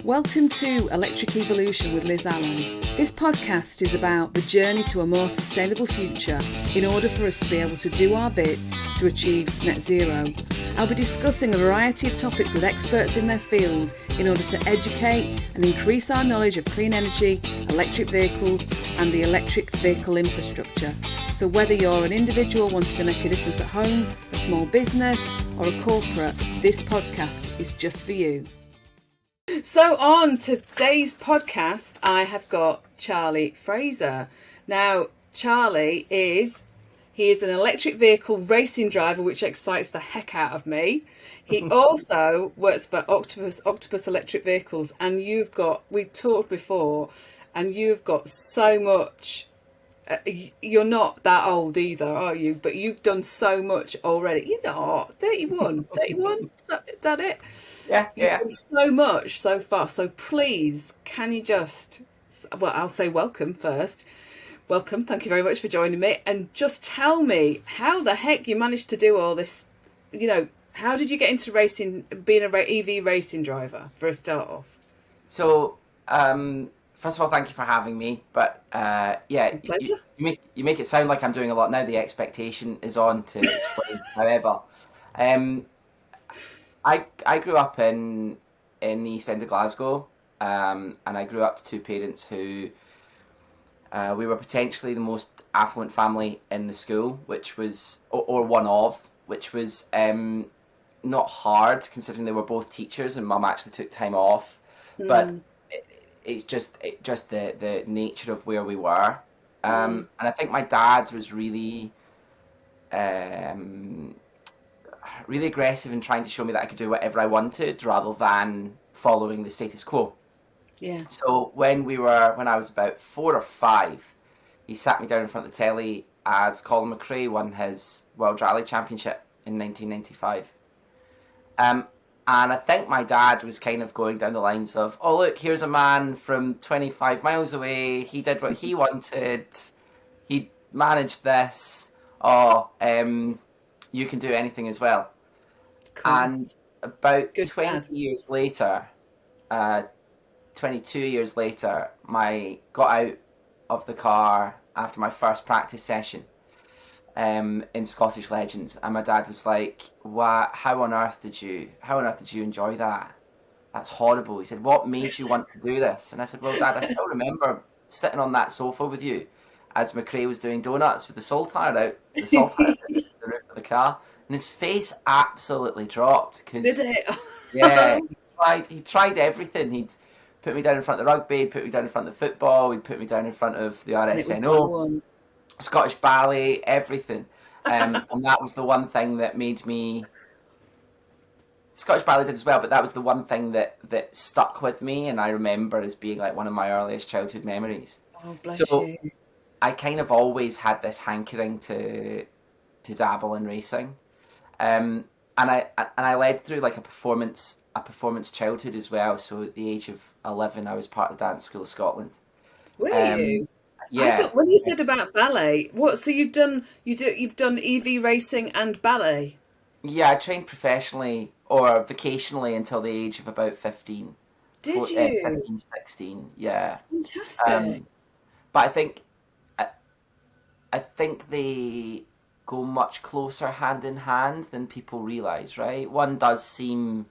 Welcome to Electric Evolution with Liz Allan. This podcast is about the journey to a more sustainable future in order for us to be able to do our bit to achieve net zero. I'll be discussing a variety of topics with experts in their field in order to educate and increase our knowledge of clean energy, electric vehicles and the electric vehicle infrastructure. So whether you're an individual wanting to make a difference at home, a small business or a corporate, this podcast is just for you. So on today's podcast, I have got Charlie Fraser. Now, Charlie is an electric vehicle racing driver, which excites the heck out of me. He also works for Octopus Electric Vehicles, and we've talked before, and you've got so much. You're not that old either, are you? But you've done so much already. You're not 31. Is that it? Yeah. You've done so much so far. So please, can you I'll say welcome first. Welcome. Thank you very much for joining me. And just tell me how the heck you managed to do all this. How did you get into racing, being an EV racing driver for a start off? So, first of all, thank you for having me. But Pleasure. You make it sound like I'm doing a lot now. The expectation is on to explain. However, I grew up in the East End of Glasgow, and I grew up to two parents who we were potentially the most affluent family in the school, which was which was not hard considering they were both teachers and Mum actually took time off, but it's just the nature of where we were, and I think my dad was really aggressive in trying to show me that I could do whatever I wanted rather than following the status quo. Yeah. So when I was about 4 or 5, he sat me down in front of the telly as Colin McRae won his World Rally Championship in 1995. And I think my dad was kind of going down the lines of, oh look, here's a man from 25 miles away, he did what he wanted, he managed this, you can do anything as well. Cool. And about 22 years later, got out of the car after my first practice session in Scottish Legends, and my dad was like, "What? How on earth did you enjoy that? That's horrible." He said, "What made you want to do this?" And I said, "Well, Dad, I still remember sitting on that sofa with you as McRae was doing donuts with the salt tire out the roof of the car." And his face absolutely dropped because he tried everything. He'd put me down in front of the rugby, he'd put me down in front of the football, he'd put me down in front of the RSNO, Scottish ballet, everything. And that was the one thing that made me. Scottish ballet did as well, but that was the one thing that stuck with me, and I remember as being like one of my earliest childhood memories. Oh, bless you. I kind of always had this hankering to dabble in racing, and I led through like a performance childhood as well. So at the age of 11, I was part of the Dance School of Scotland. Were you? Yeah. When you said about ballet, what? So you've done EV racing and ballet? Yeah, I trained professionally or vocationally until the age of about 15. Did you? 15, 16, yeah. Fantastic. But I think they go much closer hand in hand than people realise, right? One does seem,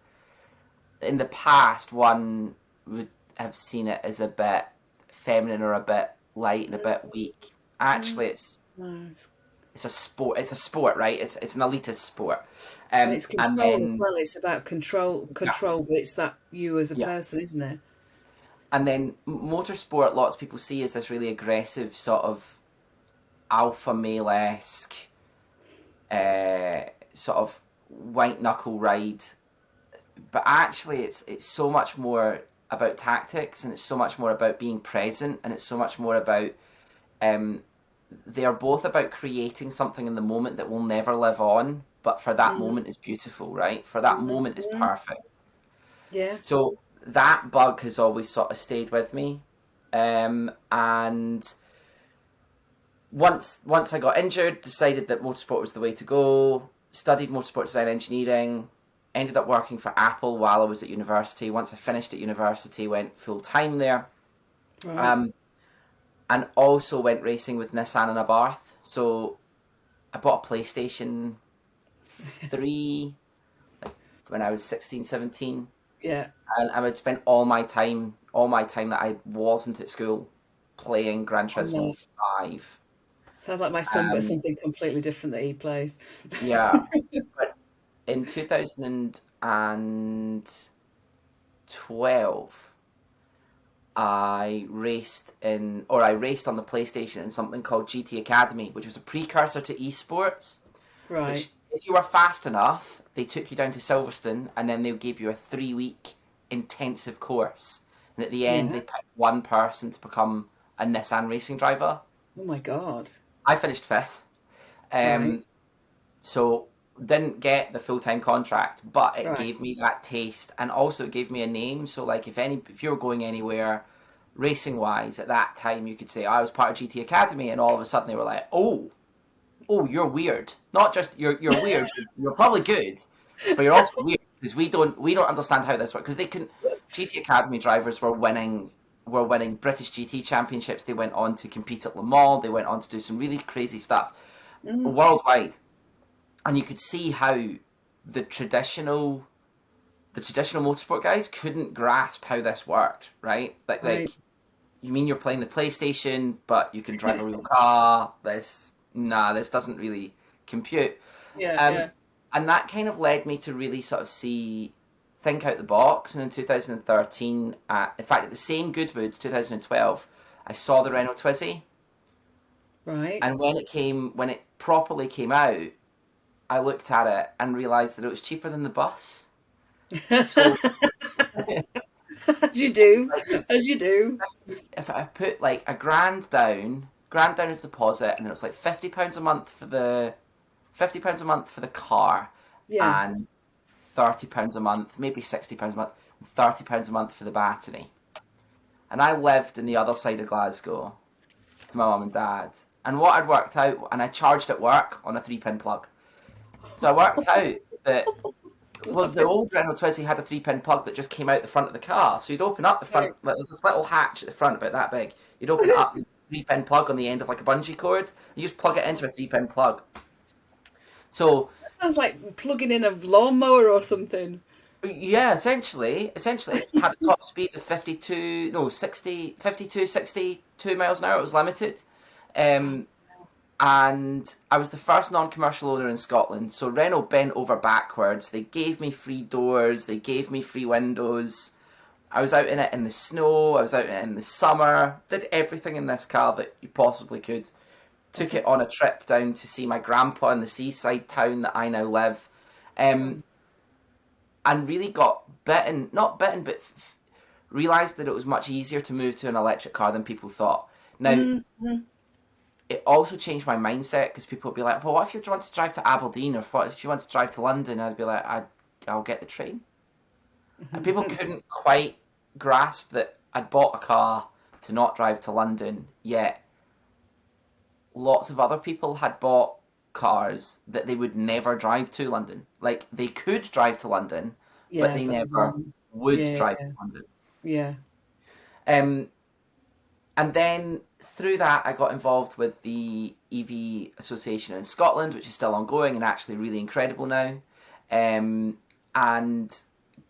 in the past, one would have seen it as a bit feminine or a bit light and a bit weak. Actually, it's a sport. It's a sport, right? It's an elitist sport. And it's control as well. It's about control, but it's that you as a person, isn't it? And then motorsport, lots of people see as this really aggressive sort of alpha male-esque sort of white knuckle ride, but actually it's so much more about tactics, and it's so much more about being present, and it's so much more about they are both about creating something in the moment that will never live on, but for that moment is beautiful, right? For that moment is perfect. Yeah. So that bug has always sort of stayed with me, and once I got injured, decided that motorsport was the way to go, studied motorsport design engineering, ended up working for Apple while I was at university. Once I finished at university, went full time there. Right. And also went racing with Nissan and Abarth. So I bought a PlayStation 3 like, when I was 16, 17. Yeah. And I would spend all my time that I wasn't at school playing Gran Turismo 5. Sounds like my son, but something completely different that he plays. Yeah. But in 2012, I raced on the PlayStation in something called GT Academy, which was a precursor to esports. Right. Which, if you were fast enough, they took you down to Silverstone, and then they would give you a 3-week intensive course. And at the end, they picked one person to become a Nissan racing driver. Oh my God. I finished 5th. Right. So didn't get the full-time contract, but it Right. gave me that taste, and also it gave me a name. So like if you were going anywhere racing wise at that time, you could say I was part of GT Academy, and all of a sudden they were like, oh, you're weird. Not just you're weird, you're probably good, but you're also weird because we don't understand how this works, because they couldn't. GT Academy drivers were winning British GT championships. They went on to compete at Le Mans. They went on to do some really crazy stuff worldwide. And you could see how the traditional motorsport guys couldn't grasp how this worked, right? Like you mean you're playing the PlayStation, but you can drive a real car. This doesn't really compute. Yeah. And that kind of led me to really sort of think out the box. And in 2013, in fact, at the same Goodwood, 2012, I saw the Renault Twizzy. Right. And when it properly came out, I looked at it and realised that it was cheaper than the bus. So, As you do. if I put like a grand down as deposit, and then it was like £50 a month for the car, and £30 a month, maybe £60 a month, £30 a month for the battery. And I lived in the other side of Glasgow with my mum and dad. And what I'd worked out, and I charged at work on a 3-pin plug. So I worked out that, well, the old Renault Twizzy had a 3-pin plug that just came out the front of the car. So you'd open up the front, like, there's this little hatch at the front about that big. You'd open it up, 3-pin plug on the end of like a bungee cord, and you just plug it into a 3-pin plug. So that sounds like plugging in a lawnmower or something. Yeah, essentially it had a top speed of 52 miles an hour. It was limited. And I was the first non-commercial owner in Scotland, so Renault bent over backwards. They gave me free doors, they gave me free windows. I was out in it in the snow, I was out in it in the summer, did everything in this car that you possibly could. Took it on a trip down to see my grandpa in the seaside town that I now live. And really got not bitten, but realised that it was much easier to move to an electric car than people thought. Now, it also changed my mindset, because people would be like, well, what if you want to drive to Aberdeen, or what if you want to drive to London? I'd be like, I'll get the train. And people couldn't quite grasp that I'd bought a car to not drive to London, yet lots of other people had bought cars that they would never drive to London. Like, they could drive to London, but they never would drive to London. Yeah. And then through that, I got involved with the EV Association in Scotland, which is still ongoing and actually really incredible now. And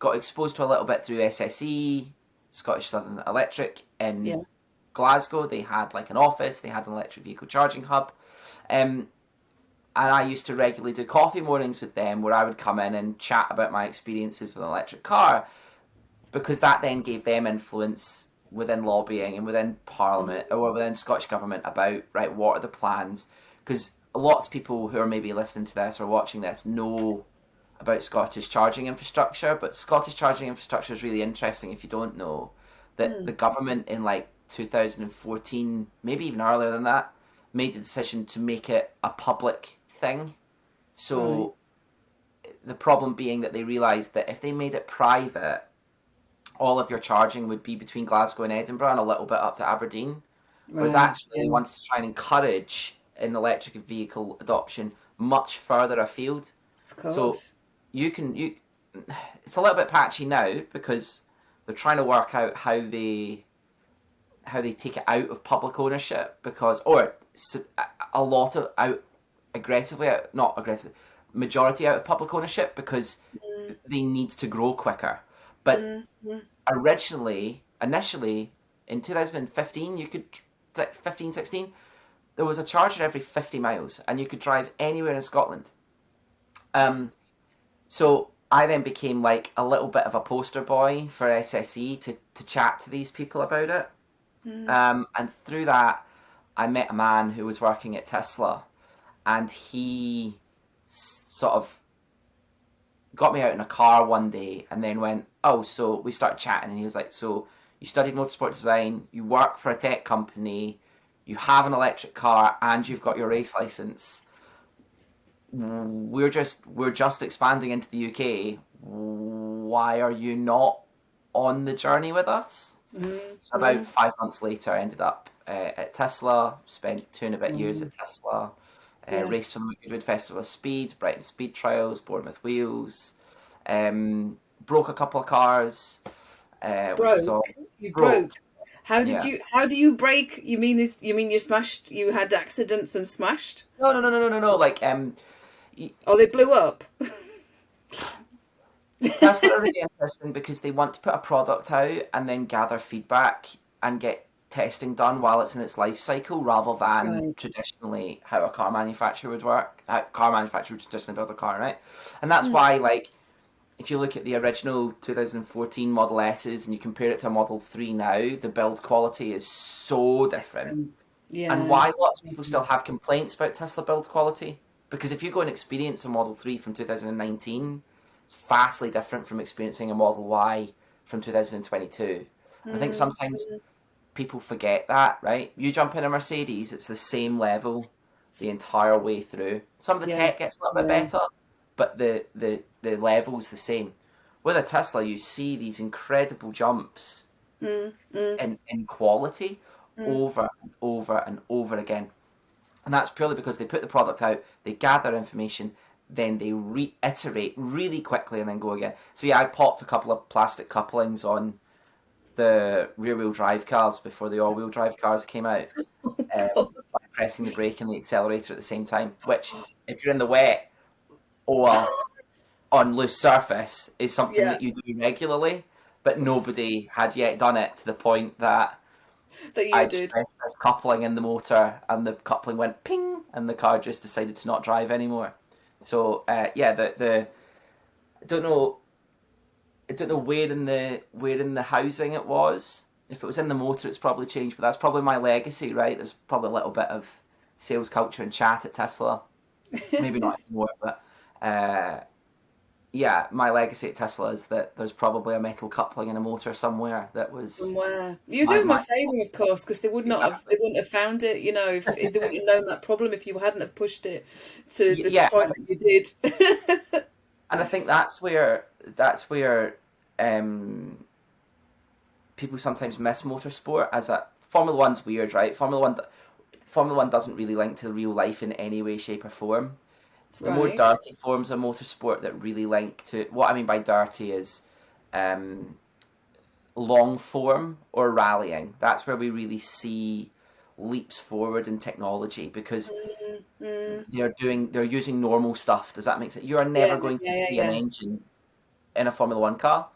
got exposed to a little bit through SSE, Scottish Southern Electric, in Glasgow. They had like an office, they had an electric vehicle charging hub. And I used to regularly do coffee mornings with them, where I would come in and chat about my experiences with an electric car, because that then gave them influence within lobbying and within Parliament or within Scottish Government about, right, what are the plans? Because lots of people who are maybe listening to this or watching this know about Scottish charging infrastructure, but Scottish charging infrastructure is really interesting if you don't know that the government in like 2014, maybe even earlier than that, made the decision to make it a public thing. So the problem being that they realised that if they made it private, all of your charging would be between Glasgow and Edinburgh and a little bit up to Aberdeen. Whereas actually they wanted to try and encourage an electric vehicle adoption much further afield. Of course. So it's a little bit patchy now because they're trying to work out how they take it out of public ownership or a lot of majority out of public ownership because they need to grow quicker. But initially in 2015, 16, there was a charger every 50 miles and you could drive anywhere in Scotland. So I then became like a little bit of a poster boy for SSE to chat to these people about it. And through that, I met a man who was working at Tesla, and he sort of got me out in a car one day and then went, oh, so we started chatting, and he was like, so you studied motorsport design, you work for a tech company, you have an electric car, and you've got your race license. We're just expanding into the UK. Why are you not on the journey with us? So about 5 months later, I ended up at Tesla, spent 2 and a bit years at Tesla, raced from the Goodwood Festival of Speed, Brighton Speed Trials, Bournemouth Wheels, broke a couple of cars. Broke. How do you break? You mean you smashed? You had accidents and smashed? No. Like they blew up. Tesla are really interesting because they want to put a product out and then gather feedback and get testing done while it's in its life cycle, rather than traditionally how a car manufacturer would work. How a car manufacturer would traditionally build a car, right? And that's why, like, if you look at the original 2014 Model S's and you compare it to a Model 3 now, the build quality is so different. And why lots of people still have complaints about Tesla build quality? Because if you go and experience a Model 3 from 2019, it's vastly different from experiencing a Model Y from 2022. I think sometimes people forget that, right? You jump in a Mercedes, it's the same level the entire way through. Some of the tech gets a little bit better, but the level's the same. With a Tesla, you see these incredible jumps in quality over and over and over again. And that's purely because they put the product out, they gather information, then they reiterate really quickly and then go again. So I popped a couple of plastic couplings on the rear-wheel drive cars before the all-wheel drive cars came out by pressing the brake and the accelerator at the same time, which, if you're in the wet or on loose surface, is something that you do regularly, but nobody had yet done it to the point that I did. Pressed this coupling in the motor and the coupling went ping and the car just decided to not drive anymore. So I don't know where in the housing it was. If it was in the motor, it's probably changed, but that's probably my legacy, right? There's probably a little bit of sales culture and chat at Tesla. Maybe not anymore, but my legacy at Tesla is that there's probably a metal coupling in a motor somewhere that was. Somewhere. You do my favour, of course, because they wouldn't have found it. You know, if they wouldn't have known that problem if you hadn't have pushed it to the point that you did. And I think that's where people sometimes miss motorsport as a Formula One's weird, right? Formula One doesn't really link to real life in any way, shape, or form. It's the more dirty forms of motorsport that really link to. What I mean by dirty is long form or rallying. That's where we really see leaps forward in technology because they're using normal stuff. Does that make sense? You are never going to see an engine in a Formula One car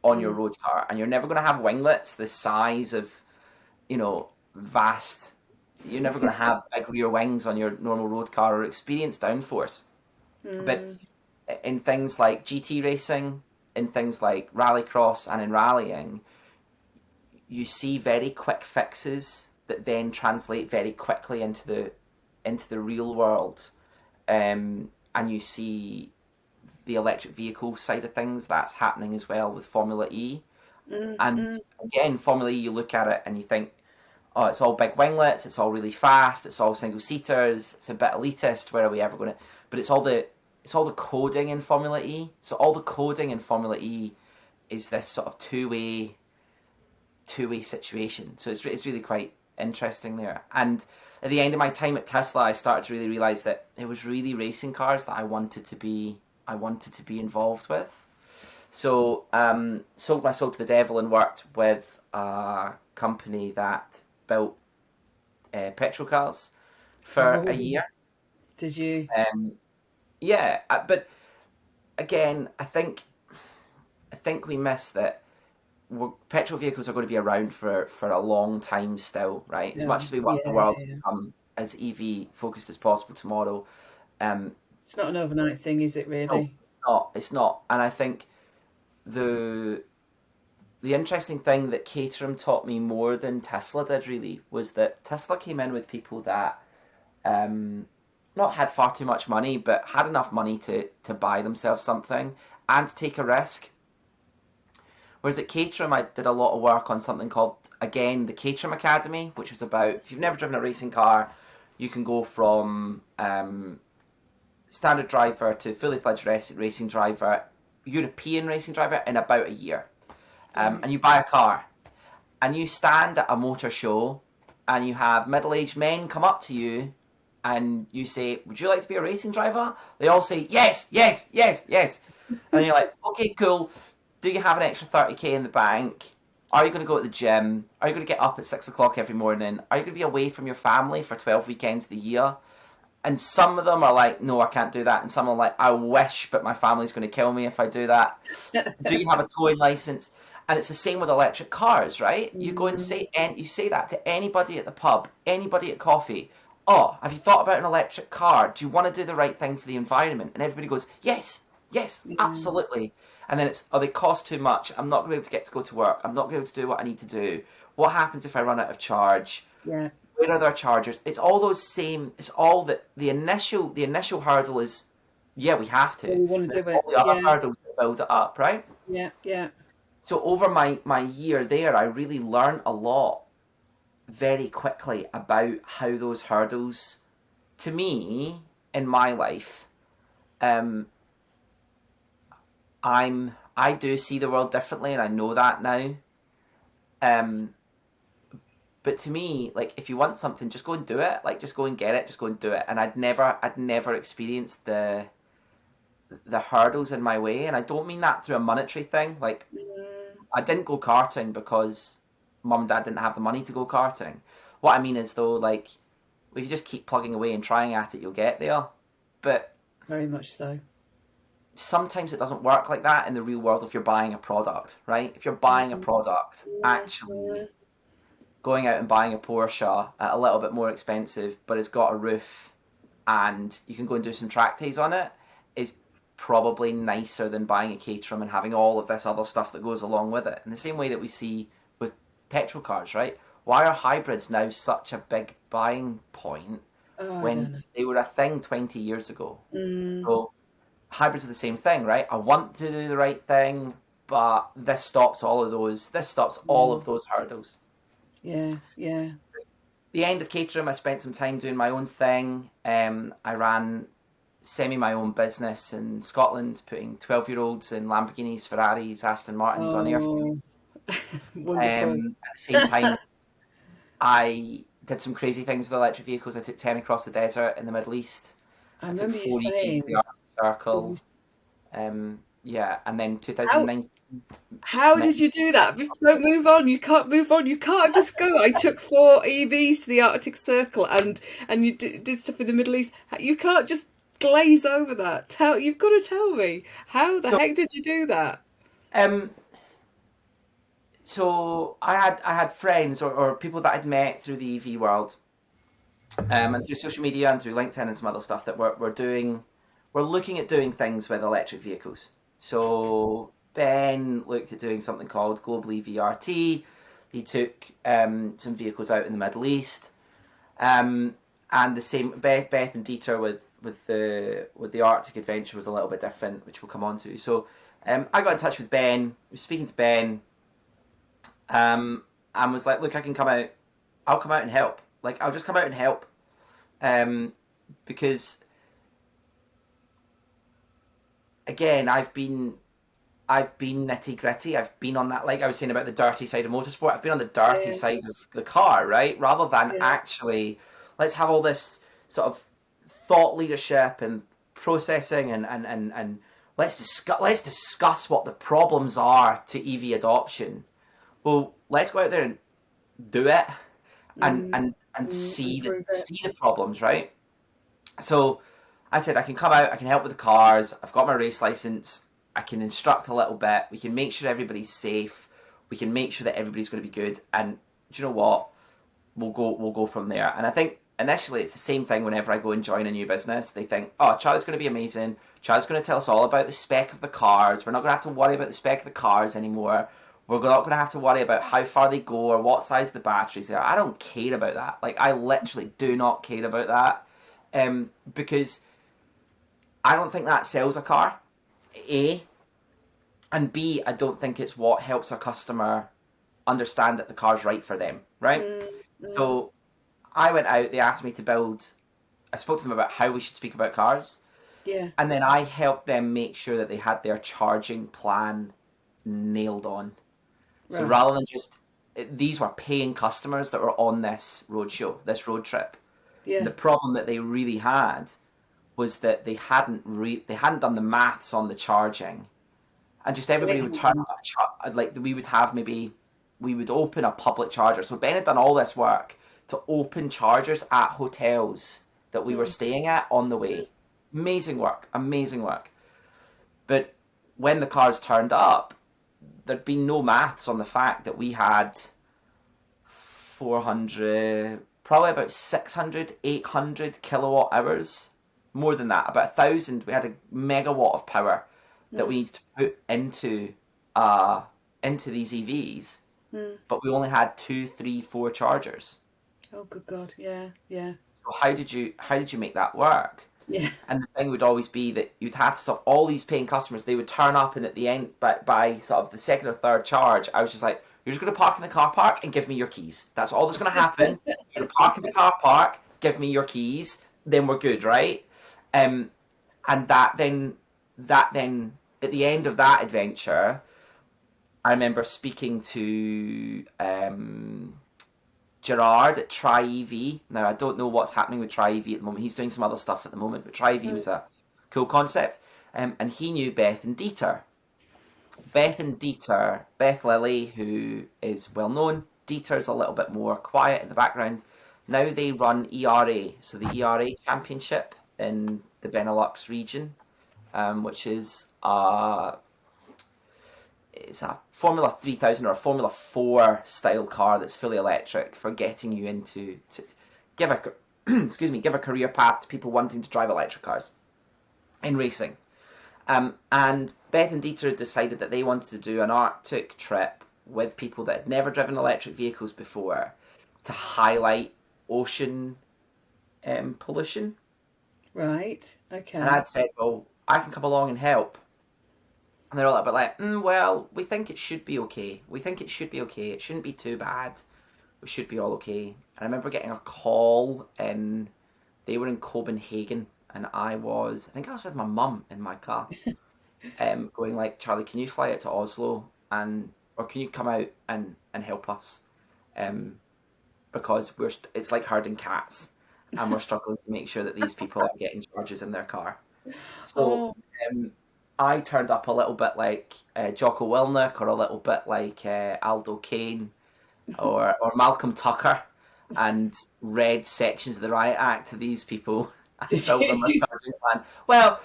on your road car, and you're never going to have winglets the size of, vast. You're never going to have big rear wings on your normal road car or experience downforce. But in things like GT racing, in things like rallycross and in rallying, you see very quick fixes that then translate very quickly into the real world. And you see the electric vehicle side of things, that's happening as well with Formula E. And again, Formula E, you look at it and you think, oh, it's all big winglets, it's all really fast, it's all single-seaters, it's a bit elitist, where are we ever going to... But it's all the coding in Formula E. So all the coding in Formula E is this sort of two-way situation. So it's really quite interesting there. And at the end of my time at Tesla, I started to really realise that it was really racing cars that I wanted to be involved with. So sold my soul to the devil and worked with a company that built petrol cars for a year. Did you? Yeah, but again, I think we miss that petrol vehicles are going to be around for a long time still, right? As Yeah, much as we want the yeah, world to yeah. become as EV focused as possible tomorrow, um, It's not an overnight thing, is it no, really? it's not. It's not. And I think the the interesting thing that Caterham taught me more than Tesla did really was that Tesla came in with people that not had far too much money, but had enough money to buy themselves something and take a risk. Whereas at Caterham, I did a lot of work on something called, again, the Caterham Academy, which was about, if you've never driven a racing car, you can go from standard driver to fully fledged racing driver, European racing driver in about a year. And you buy a car and you stand at a motor show and you have middle-aged men come up to you and you say, would you like to be a racing driver? They all say, yes, yes, yes, yes. And you're like, okay, cool. Do you have an extra 30k in the bank? Are you going to go to the gym? Are you going to get up at 6 o'clock every morning? Are you going to be away from your family for 12 weekends of the year? And some of them are like, no, I can't do that. And some are like, I wish, but my family's going to kill me if I do that. Do you have a towing license? And it's the same with electric cars, right? You go and say, and you say that to anybody at the pub, anybody at coffee. Oh, have you thought about an electric car? Do you want to do the right thing for the environment? And everybody goes, yes, yes, absolutely. And then it's, oh, they cost too much. I'm not going to be able to get to go to work. I'm not going to be able to do what I need to do. What happens if I run out of charge? Yeah. Where are their chargers? It's all those same. It's all that the initial hurdle is. Yeah, we have to. Yeah, we want to do it. All the other hurdles that build it up, right? Yeah, yeah. So over my year there, I really learned a lot very quickly about how those hurdles, to me, in my life, I do see the world differently, and I know that now. But to me, like, if you want something, just go and do it. Like, just go and get it. Just go and do it. And I'd never experienced the hurdles in my way, and I don't mean that through a monetary thing. Like, I didn't go karting because mum and dad didn't have the money to go karting. What I mean is, though, like, if you just keep plugging away and trying at it, you'll get there. But Very much so. sometimes it doesn't work like that in the real world if you're buying a product, right? If you're buying a product, actually going out and buying a Porsche at a little bit more expensive, but it's got a roof and you can go and do some track days on it, is probably nicer than buying a Caterham and having all of this other stuff that goes along with it. In the same way that we see with petrol cars, right? Why are hybrids now such a big buying point when they were a thing 20 years ago? So hybrids are the same thing, right? I want to do the right thing, but this stops all of those. This stops all of those hurdles. Yeah, yeah. The end of Caterham, I spent some time doing my own thing. I ran my own business in Scotland, putting 12-year-olds in Lamborghinis, Ferraris, Aston Martins on airfield. Wonderful. At the same time, I did some crazy things with electric vehicles. I took 10 across the desert in the Middle East. I took remember 4 you EVs saying. to the Arctic Circle. Yeah, and then 2019. How did you do that? Don't move on. You can't move on. You can't just go. I took 4 EVs to the Arctic Circle, and you did stuff in the Middle East. You can't just glaze over that. You've got to tell me, how the heck did you do that? So I had friends or people that I'd met through the EV world, and through social media and through LinkedIn and some other stuff that we're looking at doing things with electric vehicles. So Ben looked at doing something called Global EV RT. He took some vehicles out in the Middle East, and the same Beth and Dieter with the Arctic adventure was a little bit different, which we'll come on to. So I got in touch with Ben. I was speaking to Ben, and was like, "Look, I can come out. I'll come out and help. Like, I'll just come out and help, because." Again, I've been nitty gritty. I've been on that, like I was saying about the dirty side of motorsport. I've been on the dirty side of the car, right? Rather than actually, let's have all this sort of thought leadership and processing and let's discuss what the problems are to EV adoption. Well, let's go out there and do it, and see the problems, right? So I said, I can come out, I can help with the cars, I've got my race license, I can instruct a little bit, we can make sure everybody's safe, we can make sure that everybody's going to be good, and do you know what? We'll go from there. And I think initially it's the same thing whenever I go and join a new business. They think, oh, Charlie's going to be amazing, Charlie's going to tell us all about the spec of the cars, we're not going to have to worry about the spec of the cars anymore, we're not going to have to worry about how far they go or what size the batteries are. I don't care about that. Like, I literally do not care about that. Because I don't think that sells a car, A, and B, I don't think it's what helps a customer understand that the car's right for them, right? So I went out, they asked me to I spoke to them about how we should speak about cars, and then I helped them make sure that they had their charging plan nailed on. So rather than these were paying customers that were on this roadshow, this road trip. The problem that they really had was that they hadn't done the maths on the charging, and just everybody would turn up, like we would open a public charger. So Ben had done all this work to open chargers at hotels that we were staying at on the way. Amazing work. But when the cars turned up, there'd been no maths on the fact that we had 400, probably about 600, 800 kilowatt hours, more than that, about 1,000. We had a megawatt of power that we needed to put into these EVs, but we only had 2, 3, 4 chargers. Oh, good God! Yeah. So how did you make that work? Yeah. And the thing would always be that you'd have to stop all these paying customers. They would turn up, and at the end, by sort of the second or third charge, I was just like, you're just going to park in the car park and give me your keys. That's all that's going to happen. You're going to park in the car park, give me your keys, then we're good, right? And that then, at the end of that adventure, I remember speaking to Gerard at Try EV. Now, I don't know what's happening with Try EV at the moment. He's doing some other stuff at the moment, but Try EV was a cool concept. And he knew Beth and Dieter. Beth Lilly, who is well known. Dieter's a little bit more quiet in the background. Now they run ERA, so the ERA Championship in the Benelux region, which is it's a Formula 3000 or a Formula 4 style car that's fully electric for getting you into to give a career path to people wanting to drive electric cars in racing. And Beth and Dieter had decided that they wanted to do an Arctic trip with people that had never driven electric vehicles before to highlight ocean pollution. Right, okay. And I'd said, well, I can come along and help. And they're all a bit like, well, we think it should be okay. It shouldn't be too bad. We should be all okay. And I remember getting a call, and they were in Copenhagen, and I think I was with my mum in my car, going like, Charlie, can you fly it to Oslo, or can you come out and help us? Because it's like herding cats, and we're struggling to make sure that these people are getting charges in their car. So I turned up a little bit like Jocko Willink, or a little bit like Aldo Kane, or Malcolm Tucker, and read sections of the Riot Act to these people. I told them a charging plan. Well,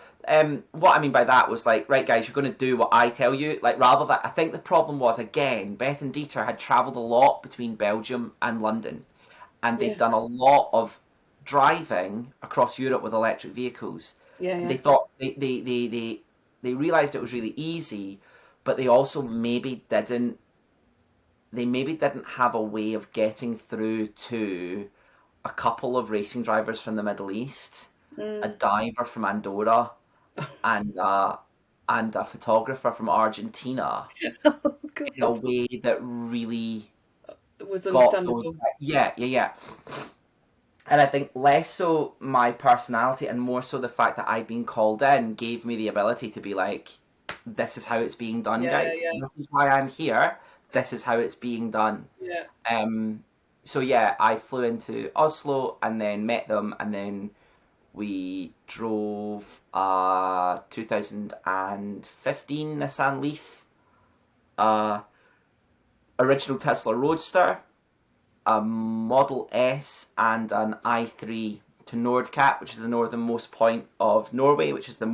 what I mean by that was like, right, guys, you're going to do what I tell you. Like, rather than, I think the problem was, again, Beth and Dieter had travelled a lot between Belgium and London, and they'd done a lot of driving across Europe with electric vehicles. They thought they realised it was really easy, but they also maybe didn't have a way of getting through to a couple of racing drivers from the Middle East, a diver from Andorra, and a photographer from Argentina, in a way that really was understandable. Yeah. And I think less so my personality and more so the fact that I'd been called in gave me the ability to be like, this is how it's being done, guys. Yeah. This is why I'm here. This is how it's being done. Yeah. So yeah, I flew into Oslo and then met them, and then We drove a 2015 Nissan Leaf, a original Tesla Roadster, a Model S, and an i3 to Nordkapp, which is the northernmost point of Norway, which is the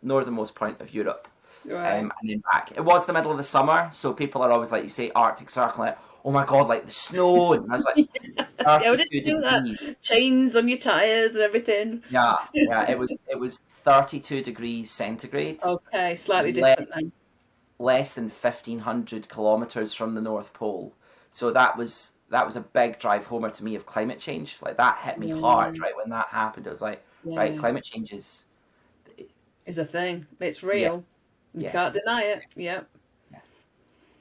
northernmost point of Europe. Right. And then back. It was the middle of the summer, so people are always like, you say Arctic Circle, like, oh my god, like the snow, and I was like, How did you 32 do degrees. that? Chains on your tyres and everything. Yeah, it was 32 degrees centigrade. Okay, slightly le- different then. Less than 1,500 kilometers from the North Pole. So that was a big drive homer to me of climate change. Like that hit me hard right when that happened. I was like, right, climate change is a thing. It's real. You can't deny it. Yeah.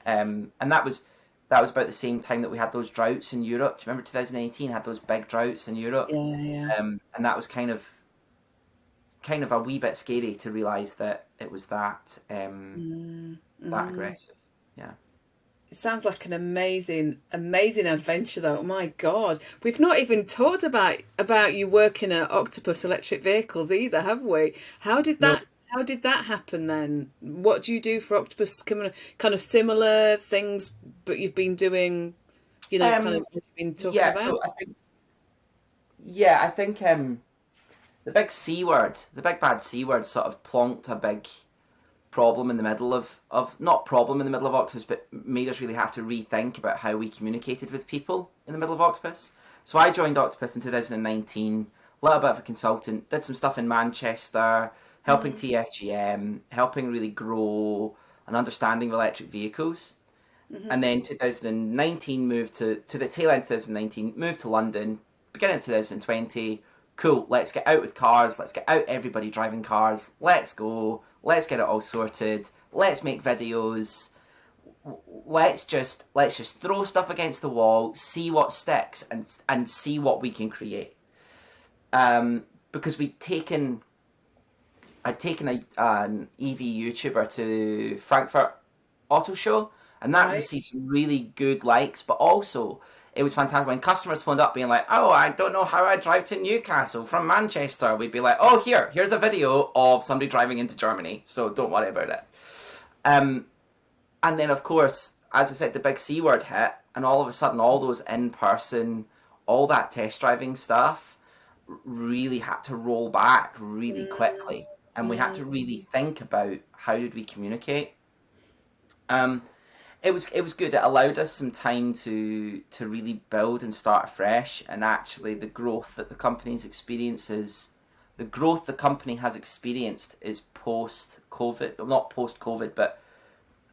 And that was about the same time that we had those droughts in Europe. Do you remember 2018 had those big droughts in Europe? Yeah. And that was kind of a wee bit scary to realise that it was that that aggressive. Yeah. It sounds like an amazing adventure, though. Oh my God, we've not even talked about you working at Octopus Electric Vehicles either, have we? How did that happen then? What do you do for Octopus? Kind of similar things, but you've been doing, kind of what you've been talking about. So I think the big C word, the big bad C word, sort of plonked a big problem in the middle of not problem in the middle of Octopus, but made us really have to rethink about how we communicated with people in the middle of Octopus. So I joined Octopus in 2019, a little bit of a consultant, did some stuff in Manchester, helping TFGM, helping really grow an understanding of electric vehicles. And then 2019 moved to the tail end of 2019, moved to London, beginning of 2020, cool, let's get out with cars, let's get out everybody driving cars, let's go, let's get it all sorted, let's make videos, let's just throw stuff against the wall, see what sticks, and see what we can create. Because I'd taken an EV YouTuber to Frankfurt Auto Show, and that received some really good likes, but also it was fantastic when customers phoned up being like, oh, I don't know how I drive to Newcastle from Manchester. We'd be like, oh, here's a video of somebody driving into Germany, so don't worry about it. And then, of course, as I said, the big C word hit, and all of a sudden, all those in-person, all that test driving stuff really had to roll back really quickly. And we had to really think about how did we communicate. It was good. It allowed us some time to really build and start afresh. And actually, the growth that the company has experienced is post-COVID. Well, not post-COVID, but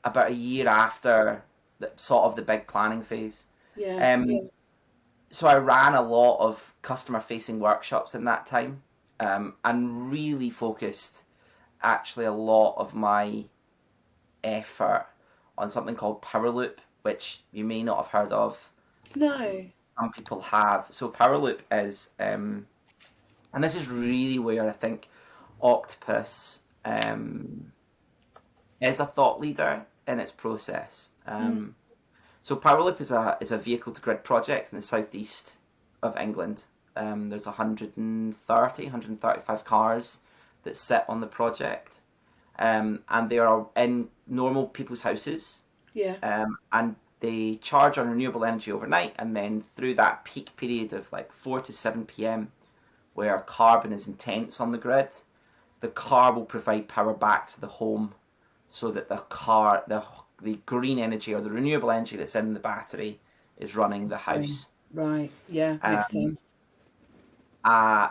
about a year after the big planning phase. So I ran a lot of customer-facing workshops in that time, and really focused actually a lot of my effort on something called Powerloop, which you may not have heard of. No. Some people have. So Powerloop is, and this is really where I think Octopus is a thought leader in its process. So Powerloop is a vehicle to grid project in the southeast of England. There's 135 cars that sit on the project. And they are in normal people's houses. And they charge on renewable energy overnight, and then through that peak period of like 4 to 7 p.m, where carbon is intense on the grid, the car will provide power back to the home, so that the green energy or the renewable energy that's in the battery is running the house. Right. Yeah. Makes sense.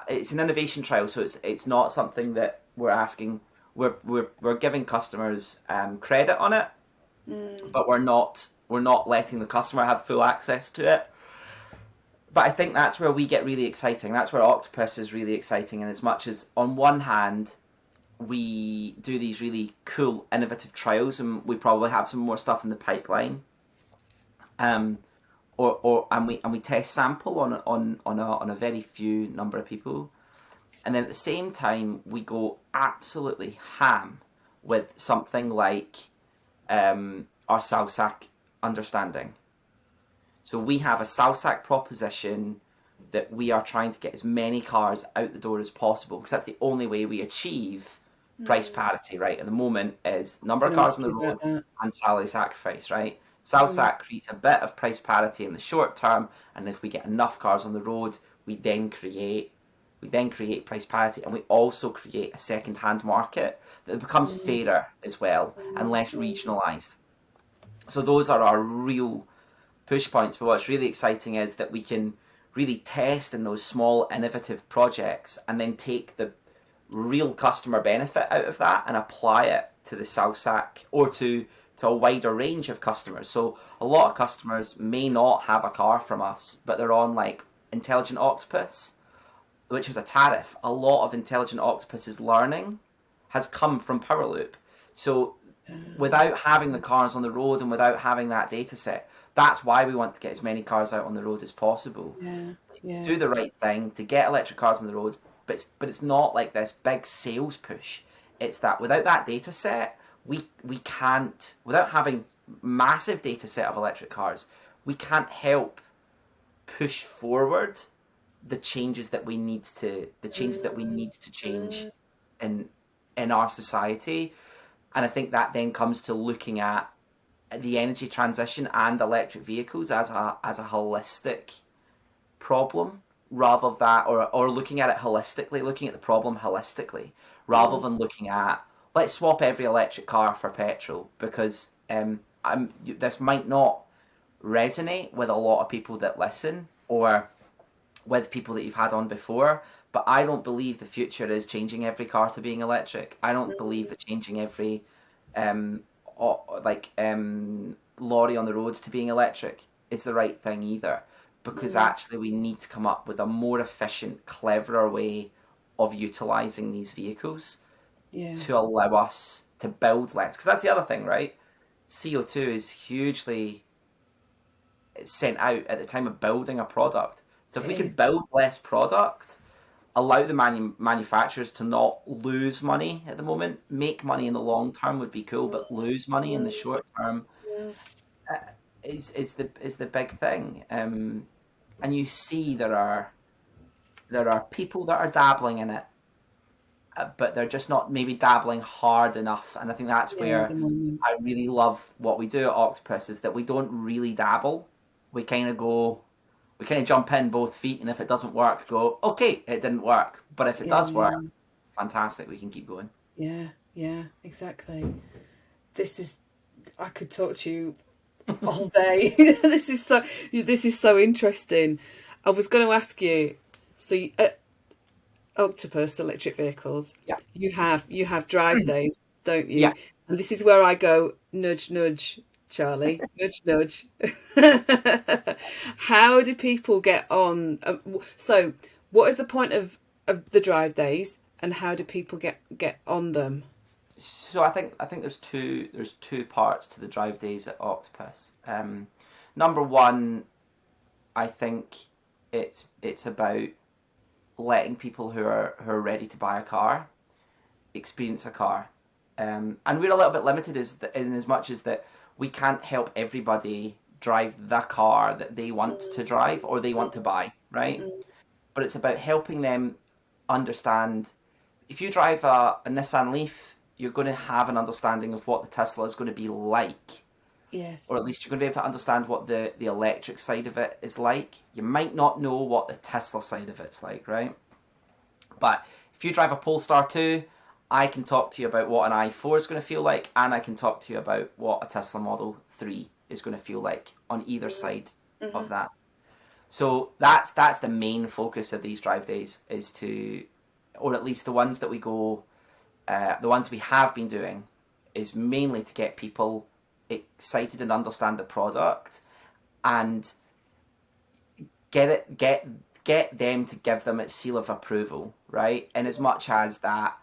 It's an innovation trial, so it's not something that we're asking. We're giving customers credit on it, but we're not letting the customer have full access to it. But I think that's where we get really exciting. That's where Octopus is really exciting. And as much as on one hand we do these really cool, innovative trials, and we probably have some more stuff in the pipeline, and we test sample on a very few number of people. And then at the same time, we go absolutely ham with something like our SALSAC understanding. So we have a SALSAC proposition that we are trying to get as many cars out the door as possible, because that's the only way we achieve price parity, right? At the moment is number of cars on the road and salary sacrifice, right? Salary sac creates a bit of price parity in the short term, and if we get enough cars on the road, we then create price parity, and we also create a second-hand market that becomes fairer as well and less regionalised. So those are our real push points. But what's really exciting is that we can really test in those small innovative projects and then take the real customer benefit out of that and apply it to the Salsac or to a wider range of customers. So a lot of customers may not have a car from us, but they're on like Intelligent Octopus, which is a tariff. A lot of Intelligent Octopus's learning has come from Powerloop. So without having the cars on the road and without having that data set, that's why we want to get as many cars out on the road as possible. To do the right thing, to get electric cars on the road, but it's not like this big sales push. It's that without that data set, we can't, without having massive data set of electric cars, we can't help push forward the changes that we need to change in our society. And I think that then comes to looking at the energy transition and electric vehicles as a holistic problem, rather than or looking at it holistically, looking at the problem holistically, rather than looking at let's swap every electric car for petrol, because this might not resonate with a lot of people that listen or with people that you've had on before. But I don't believe the future is changing every car to being electric. I don't believe that changing every lorry on the road to being electric is the right thing either, because actually we need to come up with a more efficient, cleverer way of utilising these vehicles to allow us to build less. Because that's the other thing, right? CO2 is hugely sent out at the time of building a product. So if we could build less product, allow the manufacturers to not lose money at the moment, make money in the long term would be cool, but lose money in the short term is the big thing. And you see there are people that are dabbling in it, but they're just not maybe dabbling hard enough. And I think that's where I really love what we do at Octopus, is that we don't really dabble. We kind of jump in both feet, and if it doesn't work, go, okay, it didn't work. But if it does work, fantastic, we can keep going. Yeah, exactly. I could talk to you all day. This is so interesting. I was going to ask you, so Octopus Electric Vehicles, you have drive days, don't you? Yeah. And this is where I go, nudge, nudge, Charlie, nudge, nudge. How do people get on? So what is the point of the drive days, and how do people get on them? So I think there's two parts to the drive days at Octopus. Number one, I think it's about letting people who are ready to buy a car experience a car, and we're a little bit limited in as much as that we can't help everybody drive the car that they want to drive or they want to buy, right? But it's about helping them understand. If you drive a Nissan Leaf, you're going to have an understanding of what the Tesla is going to be like. Yes. Or at least you're going to be able to understand what the electric side of it is like. You might not know what the Tesla side of it's like, right? But if you drive a Polestar 2, I can talk to you about what an i4 is going to feel like, and I can talk to you about what a Tesla Model 3 is going to feel like on either side of that. So that's the main focus of these drive days, is to, or at least the ones that we go, the ones we have been doing, is mainly to get people excited and understand the product, and get them to give them its seal of approval, right? And as much as that,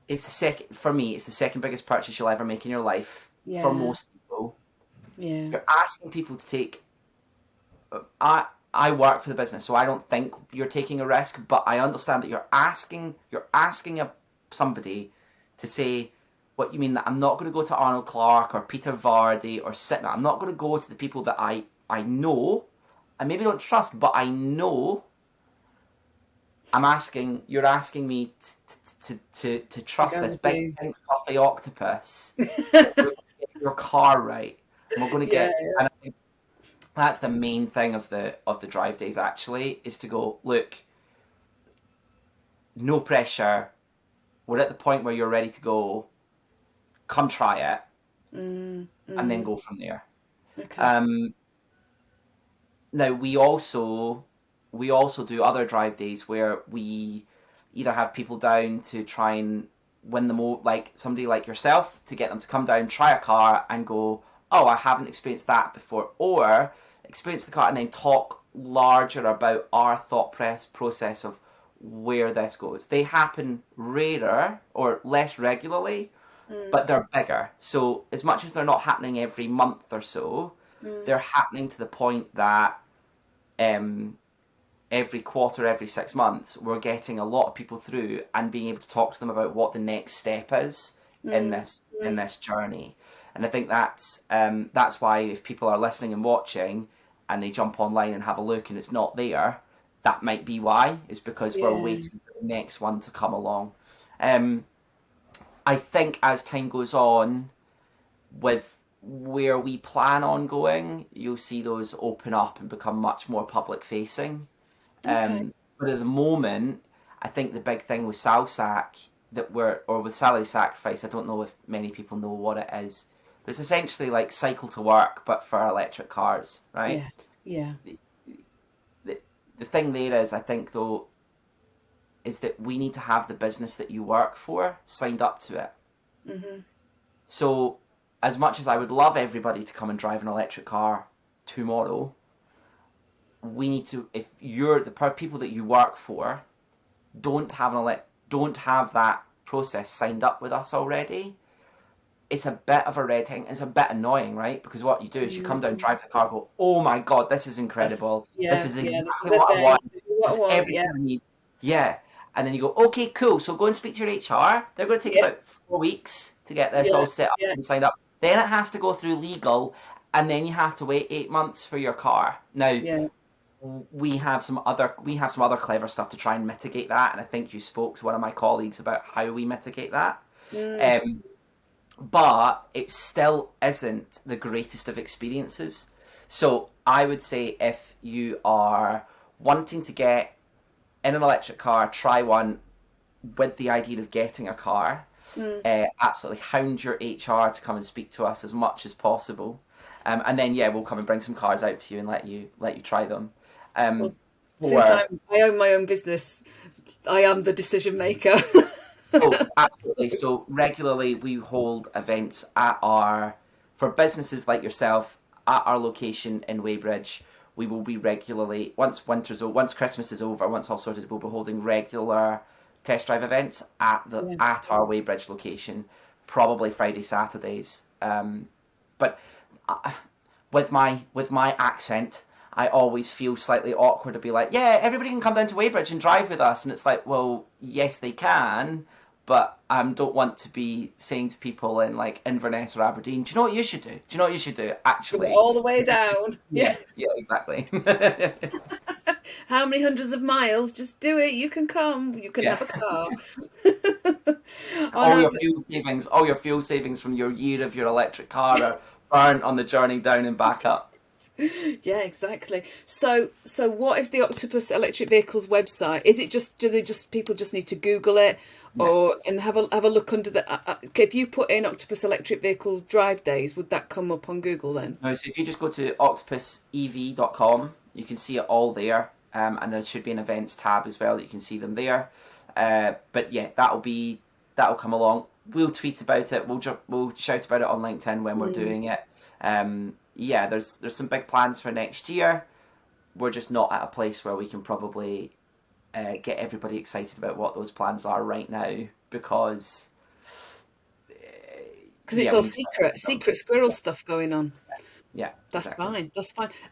it's the second biggest purchase you'll ever make in your life. For most people. You're asking people to take. I work for the business, so I don't think you're taking a risk, but I understand that you're asking somebody to say, what you mean that I'm not going to go to Arnold Clark or Peter Vardy or Sitna. I'm not going to go to the people that I know I maybe don't trust, but I know you're asking me to trust this big pink fluffy octopus that we're going to get your car right. And we're going to get, and I think that's the main thing of the drive days actually, is to go, look, no pressure. We're at the point where you're ready to go. Come try it, and then go from there. Okay. Now we also do other drive days where we either have people down to try and win them over, like somebody like yourself, to get them to come down, try a car, and go, oh, I haven't experienced that before, or experience the car and then talk larger about our thought process of where this goes. They happen rarer or less regularly, but they're bigger. So as much as they're not happening every month or so, they're happening to the point that every quarter, every 6 months, we're getting a lot of people through and being able to talk to them about what the next step is in this journey. And I think that's why if people are listening and watching and they jump online and have a look and it's not there, that might be why, is because we're waiting for the next one to come along. I think as time goes on, with where we plan on going, you'll see those open up and become much more public facing. Okay. But at the moment, I think the big thing with SALSAC with salary sacrifice, I don't know if many people know what it is, but it's essentially like cycle to work, but for electric cars, right? Yeah. The thing there is, I think though, is that we need to have the business that you work for signed up to it. Mm-hmm. So as much as I would love everybody to come and drive an electric car tomorrow, we need to, if you're the people that you work for don't have that process signed up with us already, it's a bit of a red herring. It's a bit annoying, right? Because what you do is you come down, drive the car, go, oh my God, this is incredible. This is exactly what I want. It's everything I need. Yeah. And then you go, okay, cool. So go and speak to your HR. They're going to take about 4 weeks to get this all set up and signed up. Then it has to go through legal, and then you have to wait 8 months for your car. Now, we have some other clever stuff to try and mitigate that, and I think you spoke to one of my colleagues about how we mitigate that. But it still isn't the greatest of experiences. So I would say if you are wanting to get in an electric car, try one with the idea of getting a car. Absolutely hound your HR to come and speak to us as much as possible. And then, we'll come and bring some cars out to you and let you try them. Since I own my own business, I am the decision maker. Oh, absolutely. So regularly we hold events for businesses like yourself, at our location in Weybridge. We will be regularly, once Christmas is over, once all sorted, we'll be holding regular test drive events at our Weybridge location, probably Friday, Saturdays. But with my accent, I always feel slightly awkward to be like, yeah, everybody can come down to Weybridge and drive with us. And it's like, well, yes, they can, but I don't want to be saying to people in like Inverness or Aberdeen, do you know what you should do? Do you know what you should do? Actually, all the way down. Yeah, exactly. How many hundreds of miles? Just do it. You can come. You can have a car. All your fuel savings from your year of your electric car are burnt on the journey down and back up. Yeah, exactly. So what is the Octopus Electric Vehicles website? Is it people just need to Google it, and have a look under the? If you put in Octopus Electric Vehicle Drive Days, would that come up on Google then? No. So if you just go to octopusev.com, you can see it all there, and there should be an events tab as well that you can see them there. But yeah, that'll come along. We'll tweet about it. We'll shout about it on LinkedIn when we're doing it. There's some big plans for next year. We're just not at a place where we can probably get everybody excited about what those plans are right now, because it's all secret squirrel stuff going on. Yeah, that's fine.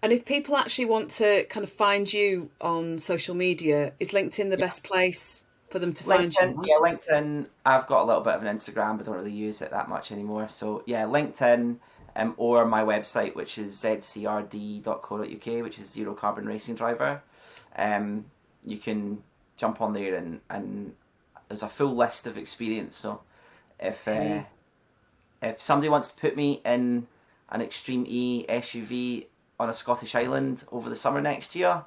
And if people actually want to kind of find you on social media, is LinkedIn the best place for them to find you? Yeah, LinkedIn. I've got a little bit of an Instagram, but don't really use it that much anymore. So yeah, LinkedIn. or my website, which is zcrd.co.uk, which is Zero Carbon Racing Driver. You can jump on there and there's a full list of experience. So if somebody wants to put me in an Extreme E SUV on a Scottish island over the summer next year,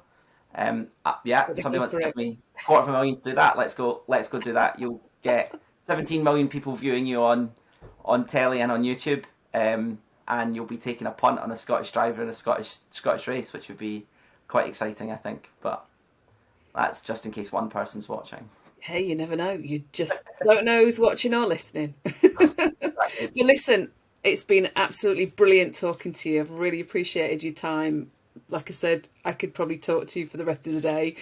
somebody wants to give me $250,000 to do that, let's go do that. You'll get 17 million people viewing you on telly and on YouTube, and you'll be taking a punt on a Scottish driver in a Scottish race, which would be quite exciting, I think. But that's just in case one person's watching. Hey, you never know. You just don't know who's watching or listening. But listen, it's been absolutely brilliant talking to you. I've really appreciated your time. Like I said, I could probably talk to you for the rest of the day.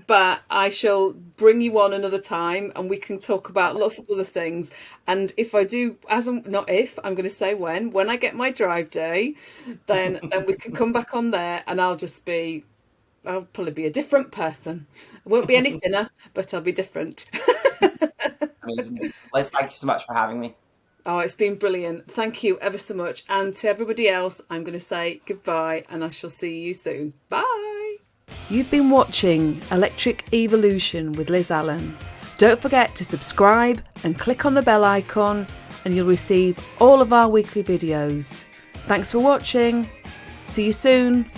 But I shall bring you on another time and we can talk about lots of other things. And if I do, I'm going to say when I get my drive day, then we can come back on there and I'll probably be a different person. I won't be any thinner, but I'll be different. Amazing. Liz, thank you so much for having me. Oh, it's been brilliant. Thank you ever so much. And to everybody else, I'm going to say goodbye and I shall see you soon. Bye. You've been watching Electric Evolution with Liz Allan. Don't forget to subscribe and click on the bell icon and you'll receive all of our weekly videos. Thanks for watching. See you soon.